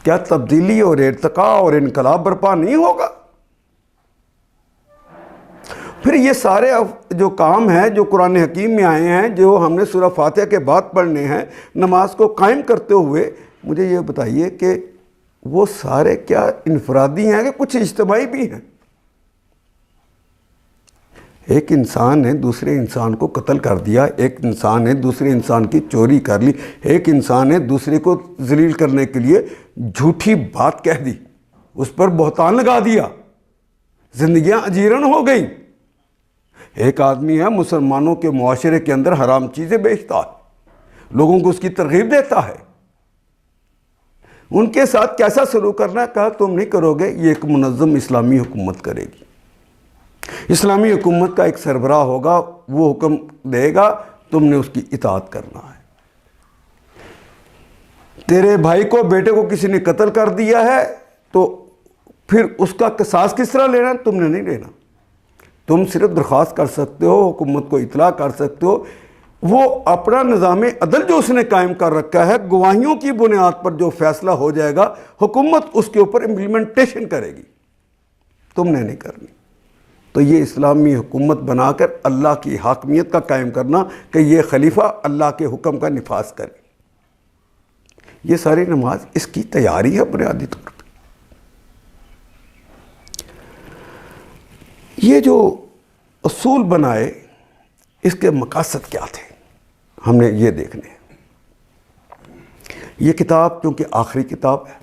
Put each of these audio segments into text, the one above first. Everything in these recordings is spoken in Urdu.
کیا تبدیلی اور ارتقاء اور انقلاب برپا نہیں ہوگا؟ پھر یہ سارے جو کام ہیں جو قرآن حکیم میں آئے ہیں، جو ہم نے سورہ فاتحہ کے بعد پڑھنے ہیں نماز کو قائم کرتے ہوئے، مجھے یہ بتائیے کہ وہ سارے کیا انفرادی ہیں کہ کچھ اجتماعی بھی ہیں؟ ایک انسان نے دوسرے انسان کو قتل کر دیا، ایک انسان نے دوسرے انسان کی چوری کر لی، ایک انسان نے دوسرے کو ذلیل کرنے کے لیے جھوٹی بات کہہ دی، اس پر بہتان لگا دیا، زندگیاں اجیرن ہو گئیں۔ ایک آدمی ہے مسلمانوں کے معاشرے کے اندر حرام چیزیں بیچتا ہے، لوگوں کو اس کی ترغیب دیتا ہے، ان کے ساتھ کیسا سلوک کرنا ہے؟ کہا تم نہیں کرو گے، یہ ایک منظم اسلامی حکومت کرے گی، اسلامی حکومت کا ایک سربراہ ہوگا، وہ حکم دے گا، تم نے اس کی اطاعت کرنا ہے۔ تیرے بھائی کو، بیٹے کو کسی نے قتل کر دیا ہے تو پھر اس کا قصاص کس طرح لینا؟ تم نے نہیں لینا، تم صرف درخواست کر سکتے ہو، حکومت کو اطلاع کر سکتے ہو۔ وہ اپنا نظام عدل جو اس نے قائم کر رکھا ہے، گواہیوں کی بنیاد پر جو فیصلہ ہو جائے گا، حکومت اس کے اوپر امپلیمنٹیشن کرے گی، تم نے نہیں کرنی۔ تو یہ اسلامی حکومت بنا کر اللہ کی حاکمیت کا قائم کرنا کہ یہ خلیفہ اللہ کے حکم کا نفاذ کرے، یہ ساری نماز اس کی تیاری ہے بنیادی طور پہ۔ یہ جو اصول بنائے، اس کے مقاصد کیا تھے، ہم نے یہ دیکھنے ہیں۔ یہ کتاب کیونکہ آخری کتاب ہے،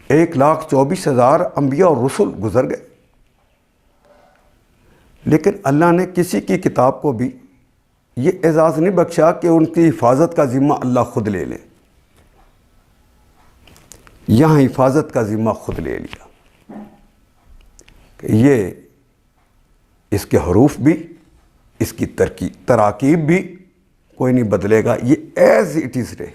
1,24,000 انبیاء اور رسول گزر گئے، لیکن اللہ نے کسی کی کتاب کو بھی یہ اعزاز نہیں بخشا کہ ان کی حفاظت کا ذمہ اللہ خود لے لے۔ یہاں حفاظت کا ذمہ خود لے لیا کہ یہ اس کے حروف بھی، اس کی تراکیب بھی کوئی نہیں بدلے گا، یہ ایز اٹ از رہے۔